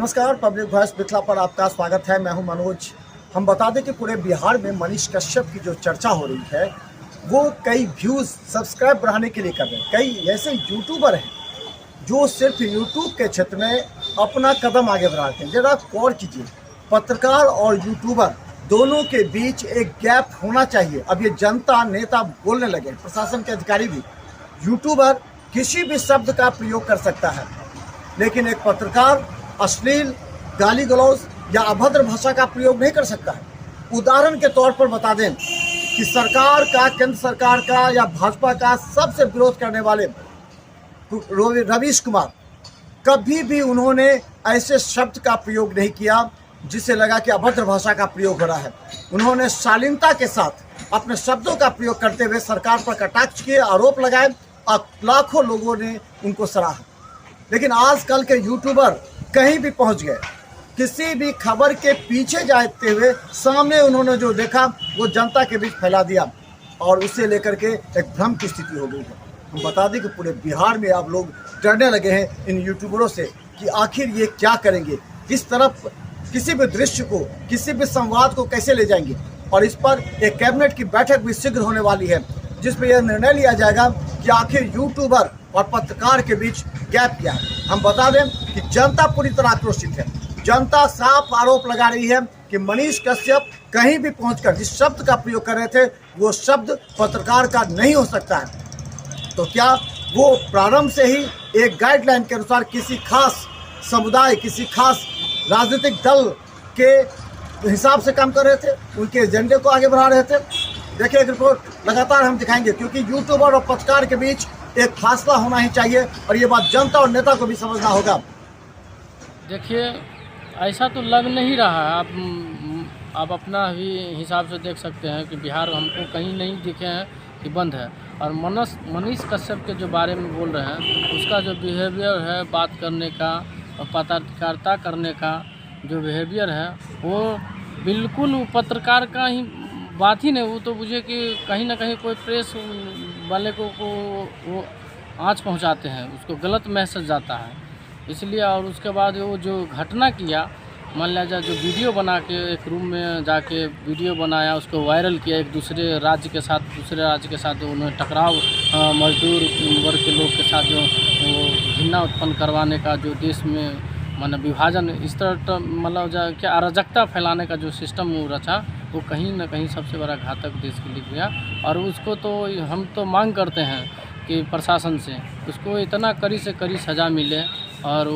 नमस्कार, public voice Mithila पर आपका स्वागत है। मैं हूं मनोज। हम बता दें कि पूरे बिहार में मनीष कश्यप की जो चर्चा हो रही है वो कई व्यूज़ सब्सक्राइब बढ़ाने के लिए कर रहे हैं। कई ऐसे यूट्यूबर हैं जो सिर्फ यूट्यूब के क्षेत्र में अपना कदम आगे बढ़ाते हैं। जरा गौर कीजिए, पत्रकार और यूट्यूबर दोनों के बीच एक गैप होना चाहिए। अब ये जनता नेता बोलने लगे, प्रशासन के अधिकारी भी। यूट्यूबर किसी भी शब्द का प्रयोग कर सकता है, लेकिन एक पत्रकार अश्लील, गाली गलौज या अभद्र भाषा का प्रयोग नहीं कर सकता है। उदाहरण के तौर पर बता दें कि सरकार का, केंद्र सरकार का या भाजपा का सबसे विरोध करने वाले रवीश कुमार, कभी भी उन्होंने ऐसे शब्द का प्रयोग नहीं किया जिससे लगा कि अभद्र भाषा का प्रयोग हो रहा है। उन्होंने शालीनता के साथ अपने शब्दों का प्रयोग करते हुए सरकार पर कटाक्ष किए, आरोप लगाए और लाखों लोगों ने उनको सराहा। लेकिन आजकल के यूट्यूबर कहीं भी पहुंच गए, किसी भी खबर के पीछे जाते हुए सामने उन्होंने जो देखा वो जनता के बीच फैला दिया और उसे लेकर के एक भ्रम की स्थिति हो गई है। हम बता दें कि पूरे बिहार में अब लोग डरने लगे हैं इन यूट्यूबरों से कि आखिर ये क्या करेंगे, किस तरफ किसी भी दृश्य को, किसी भी संवाद को कैसे ले जाएंगे। और इस पर एक कैबिनेट की बैठक भी शीघ्र होने वाली है जिसमें यह निर्णय लिया जाएगा कि आखिर यूट्यूबर और पत्रकार के बीच गैप क्या है। हम बता दें कि जनता पूरी तरह आक्रोशित है। जनता साफ आरोप लगा रही है कि मनीष कश्यप कहीं भी पहुंचकर जिस शब्द का प्रयोग कर रहे थे वो शब्द पत्रकार का नहीं हो सकता है। तो क्या वो प्रारंभ से ही एक गाइडलाइन के अनुसार किसी खास समुदाय, किसी खास राजनीतिक दल के हिसाब से काम कर रहे थे, उनके एजेंडे को आगे बढ़ा रहे थे? देखिए, एक रिपोर्ट लगातार हम दिखाएंगे, क्योंकि यूट्यूबर और पत्रकार के बीच एक फासला होना ही चाहिए और ये बात जनता और नेता को भी समझना होगा। देखिए, ऐसा तो लग नहीं रहा है। आप अपना ही हिसाब से देख सकते हैं कि बिहार हमको कहीं नहीं दिखे हैं कि बंद है। और मनीष कश्यप के जो बारे में बोल रहे हैं, उसका जो बिहेवियर है, बात करने का और पत्रकारिता करने का जो बिहेवियर है वो बिल्कुल पत्रकार का ही बात ही नहीं। वो तो मुझे कि कहीं ना कहीं कोई प्रेस वाले को वो आँच पहुंचाते हैं, उसको गलत मैसेज जाता है इसलिए। और उसके बाद वो जो घटना किया, मान लीजिए जो वीडियो बना के एक रूम में जाके वीडियो बनाया, उसको वायरल किया, एक दूसरे राज्य के साथ उन्होंने टकराव, मजदूर वर्ग के लोग के साथ जो वो घृणा उत्पन्न करवाने का जो देश में माने विभाजन, इस तरह मतलब क्या अराजकता फैलाने का जो सिस्टम वो रचा, वो कहीं ना कहीं सबसे बड़ा घातक देश के लिए गया। और उसको तो हम तो मांग करते हैं कि प्रशासन से उसको इतना कड़ी से कड़ी सज़ा मिले और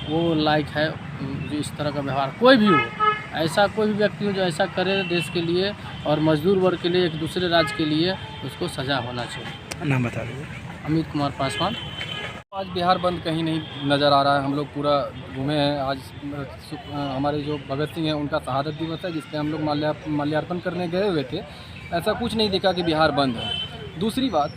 वो लायक है जो इस तरह का व्यवहार कोई भी हो, ऐसा कोई भी व्यक्ति हो जो ऐसा करे देश के लिए और मजदूर वर्ग के लिए, एक दूसरे राज्य के लिए, उसको सज़ा होना चाहिए। नाम बता दीजिए। अमित कुमार पासवान। आज बिहार बंद कहीं नहीं नज़र आ रहा है। हम लोग पूरा घूमे हैं। आज हमारे जो भगत सिंह हैं उनका शहादत दिवस है, जिसपे हम लोग माल्यार्पण करने गए हुए थे। ऐसा कुछ नहीं दिखा कि बिहार बंद है। दूसरी बात,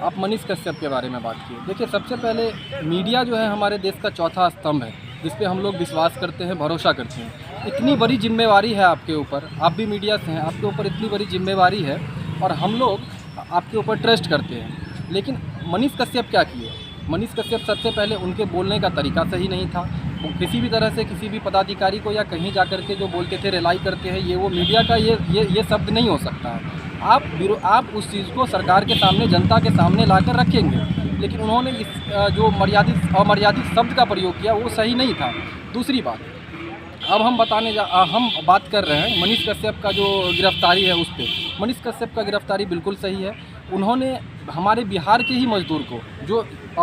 आप मनीष कश्यप के बारे में बात किए। देखिए, सबसे पहले मीडिया जो है हमारे देश का चौथा स्तंभ है, जिस पे हम लोग विश्वास करते हैं, भरोसा करते हैं। इतनी बड़ी जिम्मेवारी है आपके ऊपर, आप भी मीडिया से हैं, आपके ऊपर इतनी बड़ी जिम्मेवारी है और हम लोग आपके ऊपर ट्रस्ट करते हैं। लेकिन मनीष कश्यप क्या किए? मनीष कश्यप सबसे पहले उनके बोलने का तरीका सही नहीं था। वो किसी भी तरह से किसी भी पदाधिकारी को या कहीं जा कर के जो बोलते थे, रिलाई करते हैं, ये वो मीडिया का ये शब्द नहीं हो सकता है। आप उस चीज़ को सरकार के सामने, जनता के सामने लाकर रखेंगे, लेकिन उन्होंने इस जो अमर्यादित शब्द का प्रयोग किया वो सही नहीं था। दूसरी बात, अब हम बात कर रहे हैं मनीष कश्यप का जो गिरफ्तारी है उस पर। मनीष कश्यप का गिरफ्तारी बिल्कुल सही है। उन्होंने हमारे बिहार के ही मजदूर को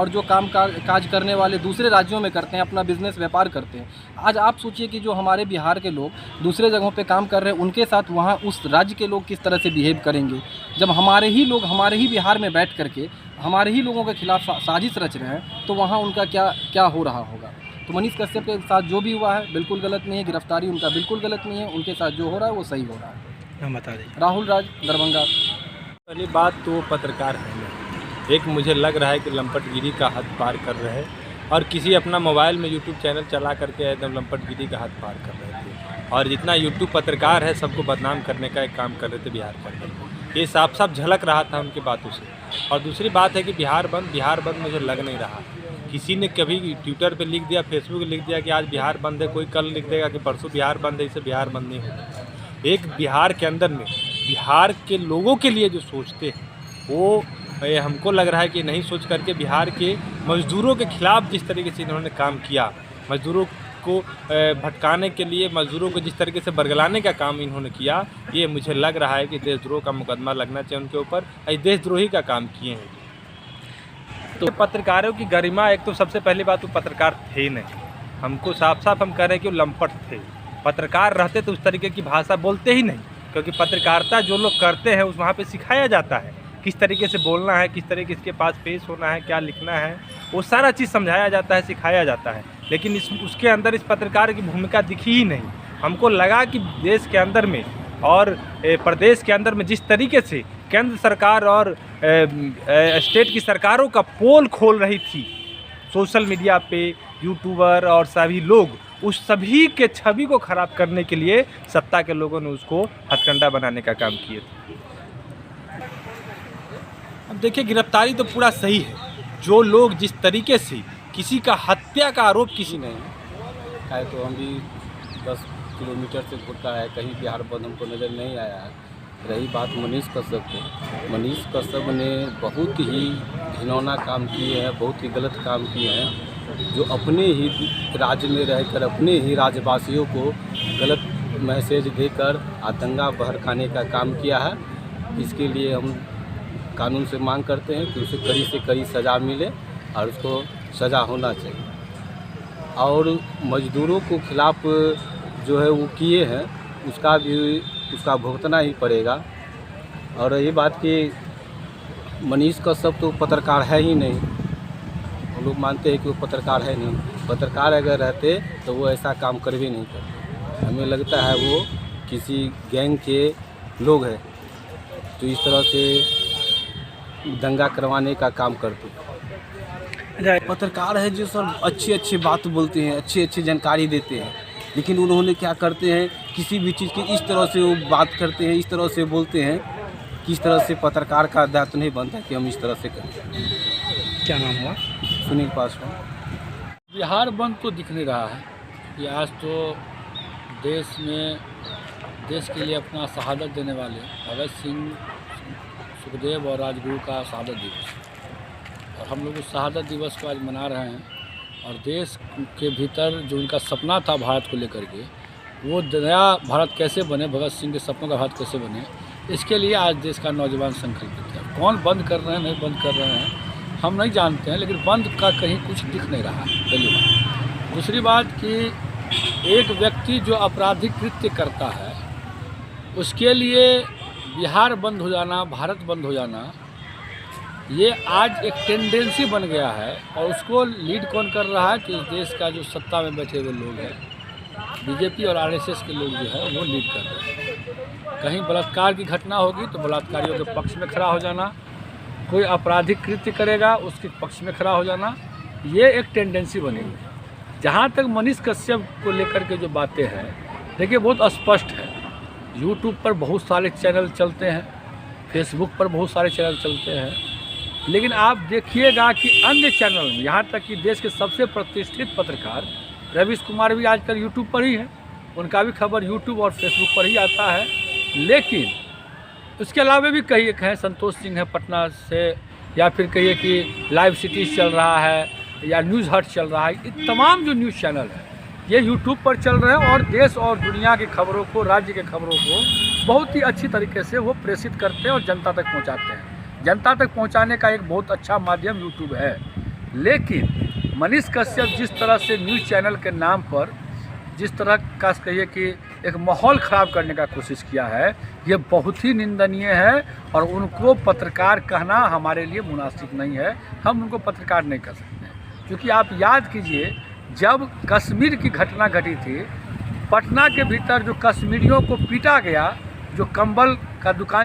जो काम काज करने वाले दूसरे राज्यों में करते हैं, अपना बिजनेस व्यापार करते हैं। आज आप सोचिए कि जो हमारे बिहार के लोग दूसरे जगहों पे काम कर रहे हैं, उनके साथ वहाँ उस राज्य के लोग किस तरह से बिहेव करेंगे, जब हमारे ही लोग हमारे ही बिहार में बैठ करके हमारे ही लोगों के खिलाफ साजिश रच रहे हैं, तो वहाँ उनका क्या हो रहा होगा। तो मनीष कश्यप के साथ जो भी हुआ है बिल्कुल गलत नहीं है, गिरफ्तारी उनका बिल्कुल गलत नहीं है। उनके साथ जो हो रहा है वो सही हो रहा है। नाम बता दीजिए। राहुल राज, दरभंगा। पहली बात तो वो पत्रकार है नहीं। एक मुझे लग रहा है कि लंपटगिरी का हद पार कर रहे हैं और किसी अपना मोबाइल में यूट्यूब चैनल चला करके एकदम लंपटगिरी का हद पार कर रहे थे और जितना यूट्यूब पत्रकार है सबको बदनाम करने का एक काम कर रहे थे बिहार के अंदर। ये साफ साफ झलक रहा था उनकी बातों से। और दूसरी बात है कि बिहार बंद मुझे लग नहीं रहा। किसी ने कभी ट्विटर पे लिख दिया, फेसबुक पे लिख दिया कि आज बिहार बंद है, कोई कल लिख देगा कि परसों बिहार बंद है, इससे बिहार बंद नहीं होगा। एक बिहार के अंदर में बिहार के लोगों के लिए जो सोचते हैं वो हमको लग रहा है कि नहीं सोच करके बिहार के मज़दूरों के खिलाफ़ जिस तरीके से इन्होंने काम किया, मज़दूरों को भटकाने के लिए, मज़दूरों को जिस तरीके से बरगलाने का काम इन्होंने किया, ये मुझे लग रहा है कि देशद्रोह का मुकदमा लगना चाहिए उनके ऊपर। देशद्रोही का काम किए हैं। तो पत्रकारों की गरिमा, एक तो सबसे पहली बात वो पत्रकार थे ही नहीं। हमको साफ साफ हम कह रहे हैं कि वो लंपट थे। पत्रकार रहते तो उस तरीके की भाषा बोलते ही नहीं, क्योंकि पत्रकारिता जो लोग करते हैं उस वहाँ पे सिखाया जाता है किस तरीके से बोलना है, किस तरीके के पास पेश होना है, क्या लिखना है, वो सारा चीज़ समझाया जाता है, सिखाया जाता है। लेकिन उसके अंदर इस पत्रकार की भूमिका दिखी ही नहीं। हमको लगा कि देश के अंदर में और प्रदेश के अंदर में जिस तरीके से केंद्र सरकार और स्टेट की सरकारों का पोल खोल रही थी सोशल मीडिया पे, यूट्यूबर और सभी लोग, उस सभी के छवि को ख़राब करने के लिए सत्ता के लोगों ने उसको हथकंडा बनाने का काम किए थे। अब देखिए, गिरफ्तारी तो पूरा सही है। जो लोग जिस तरीके से किसी का हत्या का आरोप किसी ने है, तो हम भी 10 किलोमीटर से घुरता है, कहीं बिहार बंद हमको नज़र नहीं आया है। रही बात मनीष कश्यप को, मनीष कश्यप ने बहुत ही घिनौना काम किए हैं, बहुत ही गलत काम किए हैं, जो अपने ही राज्य में रहकर अपने ही राज्यवासियों को गलत मैसेज देकर आतंका भड़काने का काम किया है। इसके लिए हम कानून से मांग करते हैं कि उसे कड़ी से कड़ी सज़ा मिले और उसको सज़ा होना चाहिए। और मज़दूरों को खिलाफ जो है वो किए हैं, उसका भुगतना ही पड़ेगा। और ये बात कि मनीष कश्यप तो पत्रकार है ही नहीं, हम लोग मानते हैं कि वो पत्रकार है नहीं। पत्रकार अगर रहते तो वो ऐसा काम कर भी नहीं करते। हमें लगता है वो किसी गैंग के लोग हैं जो इस तरह से दंगा करवाने का काम करते हैं। पत्रकार है जो सब अच्छी अच्छी बात बोलते हैं, अच्छी अच्छी जानकारी देते हैं, लेकिन उन्होंने क्या करते हैं, किसी भी चीज़ की इस तरह से वो बात करते हैं, इस तरह से बोलते हैं कि इस तरह से पत्रकार का दायित्व नहीं बनता कि हम इस तरह से करें। क्या नाम हुआ? सुनील पासवान। बिहार बंद तो दिख नहीं रहा है कि आज तो देश में देश के लिए अपना शहादत देने वाले भगत सिंह, सुखदेव और राजगुरु का शहादत दिवस, और हम लोग उस शहादत दिवस को आज मना रहे हैं। और देश के भीतर जो उनका सपना था भारत को लेकर के, वो नया भारत कैसे बने, भगत सिंह के सपनों का भारत कैसे बने, इसके लिए आज देश का नौजवान संकल्पित है। कौन बंद कर रहे हैं, नहीं बंद कर रहे हैं हम नहीं जानते हैं, लेकिन बंद का कहीं कुछ दिख नहीं रहा है। पहली बात। दूसरी बात कि एक व्यक्ति जो आपराधिक कृत्य करता है उसके लिए बिहार बंद हो जाना, भारत बंद हो जाना, ये आज एक टेंडेंसी बन गया है। और उसको लीड कौन कर रहा है कि इस देश का जो सत्ता में बैठे हुए लोग हैं, बीजेपी और आरएसएस के लोग जो है वो लीड कर रहे हैं। कहीं बलात्कार की घटना होगी तो बलात्कारियों के पक्ष में खड़ा हो जाना, कोई आपराधिक कृत्य करेगा उसके पक्ष में खड़ा हो जाना, ये एक टेंडेंसी बनी हुई है। जहाँ तक मनीष कश्यप को लेकर के जो बातें हैं, देखिए बहुत स्पष्ट है। यूट्यूब पर बहुत सारे चैनल चलते हैं, फेसबुक पर बहुत सारे चैनल चलते हैं, लेकिन आप देखिएगा कि अन्य चैनल में, यहाँ तक कि देश के सबसे प्रतिष्ठित पत्रकार रवीश कुमार भी आजकल यूट्यूब पर ही है, उनका भी खबर यूट्यूब और फेसबुक पर ही आता है। लेकिन उसके अलावा भी कई एक हैं, संतोष सिंह है पटना से, या फिर कहिए कि लाइव सिटीज़ चल रहा है या न्यूज़ हट चल रहा है, ये तमाम जो न्यूज़ चैनल है ये यूट्यूब पर चल रहे हैं और देश और दुनिया की खबरों को, राज्य के खबरों को बहुत ही अच्छी तरीके से वो प्रेषित करते हैं और जनता तक पहुंचाते हैं। जनता तक पहुंचाने का एक बहुत अच्छा माध्यम यूट्यूब है। लेकिन मनीष कश्यप जिस तरह से न्यूज़ चैनल के नाम पर जिस तरह का कहिए कि एक माहौल ख़राब करने का कोशिश किया है, ये बहुत ही निंदनीय है। और उनको पत्रकार कहना हमारे लिए मुनासिब नहीं है, हम उनको पत्रकार नहीं कह सकते हैं। क्योंकि आप याद कीजिए, जब कश्मीर की घटना घटी थी, पटना के भीतर जो कश्मीरियों को पीटा गया, जो कंबल का दुकान